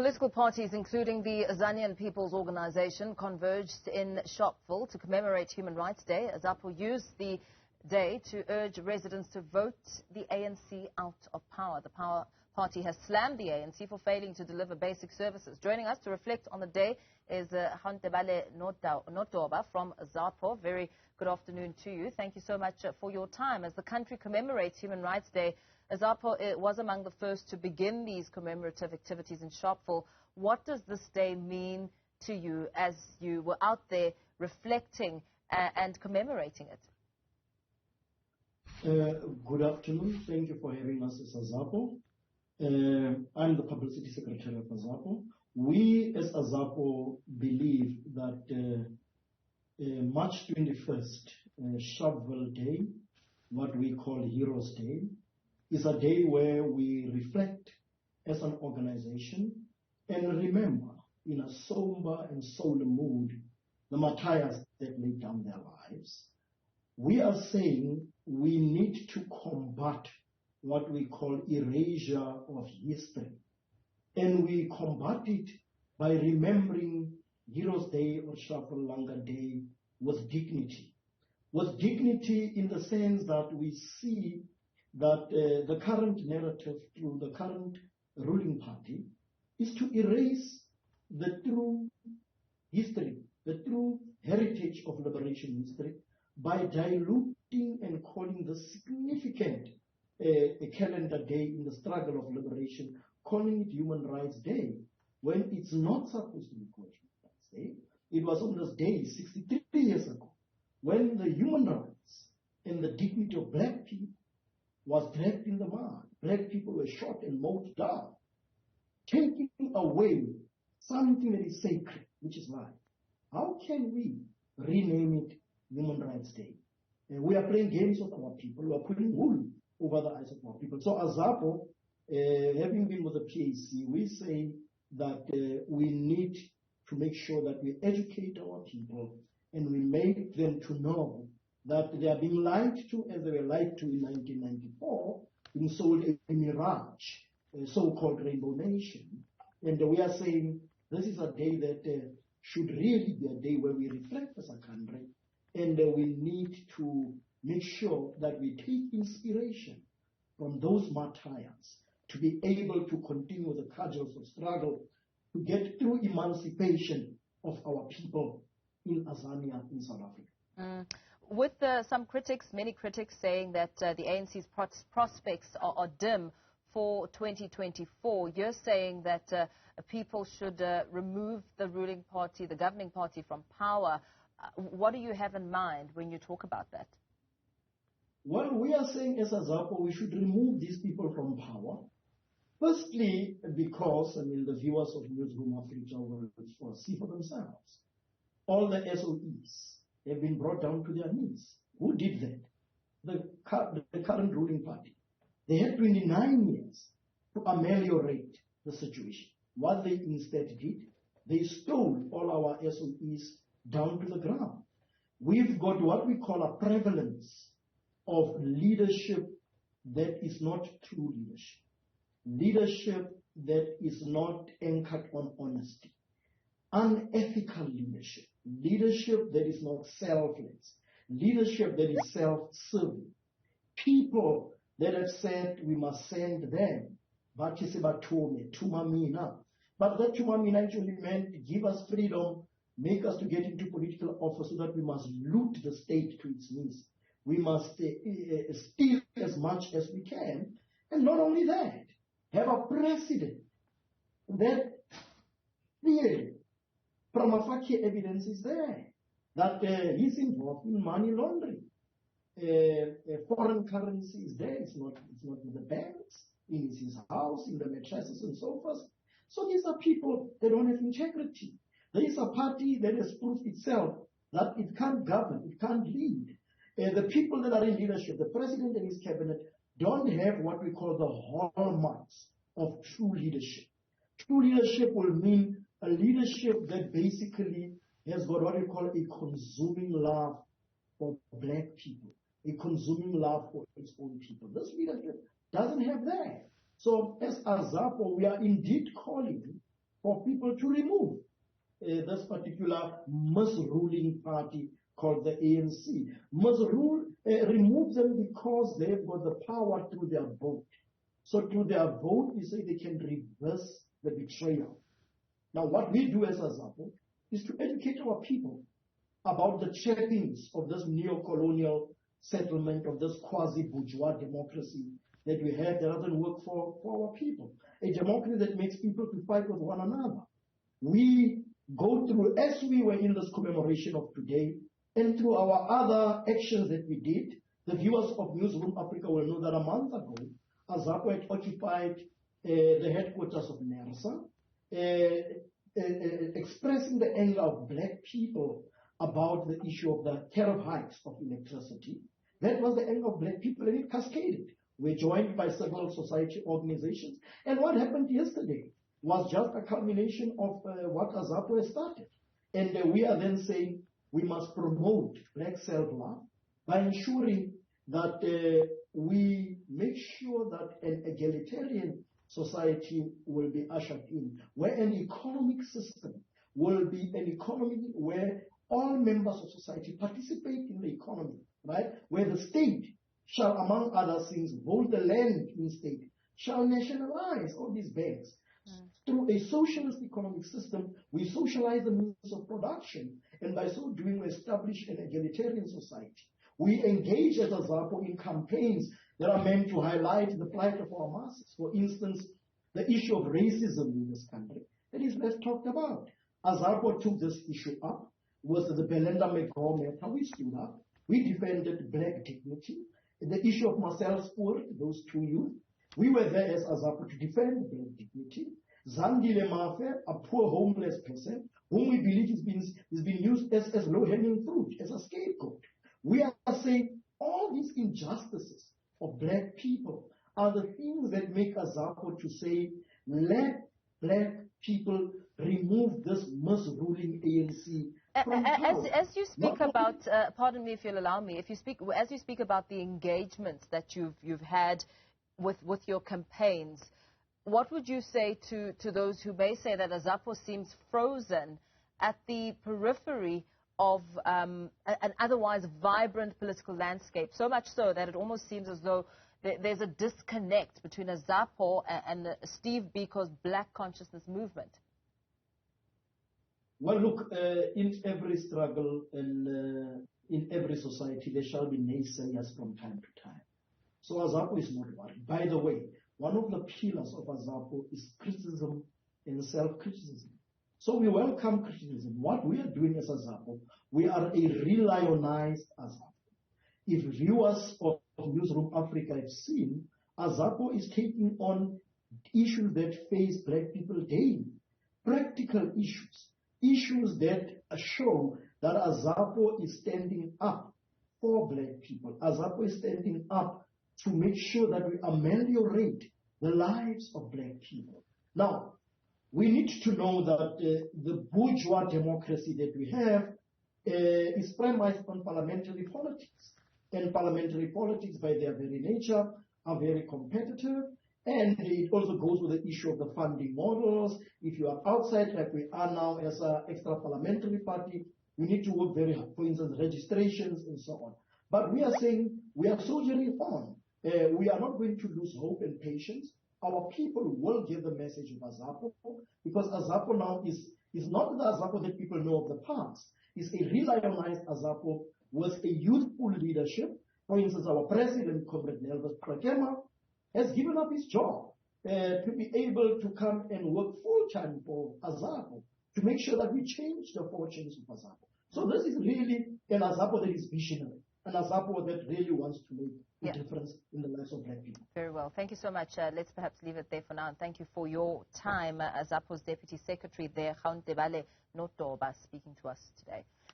Political parties, including the Azanian People's Organization, converged in Sharpeville to commemorate Human Rights Day. Azapo used the day to urge residents to vote the ANC out of power. The Power Party has slammed the ANC for failing to deliver basic services. Joining us to reflect on the day is Gaontebale Nodoba from Azapo. Very good afternoon to you. Thank you so much for your time. As the country commemorates Human Rights Day, Azapo was among the first to begin these commemorative activities in Sharpeville. What does this day mean to you as you were out there reflecting and commemorating it? Good afternoon. Thank you for having us as Azapo. I'm the Publicity Secretary of Azapo. We as Azapo believe that March 21st, Sharpeville Day, what we call Heroes Day, is a day where we reflect as an organization and remember in a somber and solemn mood the martyrs that laid down their lives. We are saying we need to combat what we call erasure of history. And we combat it by remembering Heroes Day or Sharpeville Langa Day with dignity. With dignity in the sense that we see that the current narrative through the current ruling party is to erase the true history, the true heritage of liberation history by diluting and calling the significant a calendar day in the struggle of liberation, calling it Human Rights Day, when it's not supposed to be called Human Rights Day. It was on this day 63 years ago when the human rights and the dignity of black people was dragged in the mud. Black people were shot and mowed down, taking away something that is sacred, which is life. How can we rename it Human Rights Day? And we are playing games with our people. We are putting wool over the eyes of our people. So Azapo, having been with the PAC, we say that we need to make sure that we educate our people and we make them to know that they are being lied to as they were lied to in 1994, being sold a mirage, a so-called Rainbow Nation. And we are saying this is a day that should really be a day where we reflect as a country, and we need to make sure that we take inspiration from those martyrs to be able to continue the cudgels of struggle to get through emancipation of our people in Azania, in South Africa. With some critics, many critics saying that the ANC's prospects are dim for 2024, you're saying that people should remove the ruling party, the governing party from power. What do you have in mind when you talk about that? Well, we are saying as Azapo, we should remove these people from power. Firstly, because, the viewers of Newzroom Afrika will see for themselves. All the SOEs have been brought down to their knees. Who did that? The current ruling party. They had 29 years to ameliorate the situation. What they instead did, they stole all our SOEs down to the ground. We've got what we call a prevalence of leadership that is not true leadership. Leadership that is not anchored on honesty. Unethical leadership. Leadership that is not selfless. Leadership that is self-serving. People that have said we must send them. But that tumamina actually meant give us freedom, make us to get into political office so that we must loot the state to its knees. We must steal as much as we can. And not only that, have a president that clearly, prima facie evidence is there that he's involved in money laundering. Foreign currency is there. It's not in the banks, in his house, in the mattresses and so forth. So these are people that don't have integrity. There is a party that has proved itself that it can't govern, it can't lead. The people that are in leadership, the president and his cabinet, don't have what we call the hallmarks of true leadership. True leadership will mean a leadership that basically has got what we call a consuming love for black people, a consuming love for its own people. This leadership doesn't have that. So as Azapo, we are indeed calling for people to remove this particular misruling party called the ANC. Remove them because they've got the power through their vote. So through their vote, we say they can reverse the betrayal. Now, what we do as Azapo is to educate our people about the trappings of this neo-colonial settlement, of this quasi-bourgeois democracy that we have that doesn't work for our people. A democracy that makes people to fight with one another. We go through, as we were in this commemoration of today, and through our other actions that we did, the viewers of Newzroom Afrika will know that a month ago, Azapo had occupied the headquarters of NERSA, expressing the anger of black people about the issue of the tariff hikes of electricity. That was the anger of black people, and it cascaded. We're joined by several society organizations. And what happened yesterday was just a culmination of what Azapo has started. And we are then saying we must promote black self-love by ensuring that we make sure that an egalitarian society will be ushered in, where an economic system will be an economy where all members of society participate in the economy, right? Where the state shall, among other things, hold the land in state, shall nationalize all these banks. Through a socialist economic system, we socialize the means of production, and by so doing, we establish an egalitarian society. We engage as Azapo in campaigns that are meant to highlight the plight of our masses. For instance, the issue of racism in this country, that is less talked about. Azapo took this issue up, was the Belinda McGraw matter. We stood up. We defended black dignity. The issue of Marcel Spoor, those two youth, we were there as Azapo to defend black dignity. Zandile Mafe, a poor homeless person, whom we believe is being used as low-hanging fruit, as a scapegoat. We are saying all these injustices of black people are the things that make Azapo to say, let black people remove this misruling ANC. As you speak about, pardon me if you'll allow me, as you speak about the engagements that you've had with your campaigns, what would you say to those who may say that Azapo seems frozen at the periphery of an otherwise vibrant political landscape, so much so that it almost seems as though there's a disconnect between Azapo and Steve Biko's Black Consciousness movement? Well, look, in every struggle and in every society, there shall be naysayers from time to time. So Azapo is not worried. By the way, one of the pillars of Azapo is criticism and self-criticism. So we welcome criticism. What we are doing as Azapo, we are a re-lionized Azapo. If viewers of Newzroom Afrika have seen, Azapo is taking on issues that face black people daily, practical issues, issues that show that Azapo is standing up for black people. Azapo is standing up to make sure that we ameliorate the lives of black people. Now, we need to know that the bourgeois democracy that we have is premised on parliamentary politics. And parliamentary politics, by their very nature, are very competitive. And it also goes with the issue of the funding models. If you are outside, like we are now as an extra parliamentary party, we need to work very hard, for instance, registrations and so on. But we are saying we are soldiering on. We are not going to lose hope and patience. Our people will get the message of Azapo, because Azapo now is not the Azapo that people know of the past. It's a re-lionized Azapo with a youthful leadership. For instance, our president, Comrade Nelvis Prakema, has given up his job to be able to come and work full-time for Azapo to make sure that we change the fortunes of Azapo. So this is really an Azapo that is visionary, an Azapo that really wants to make a difference in the lives of black people. Very well. Thank you so much. Let's perhaps leave it there for now. And thank you for your time. Azapo's Deputy Secretary there, Gaontebale Nodoba, speaking to us today.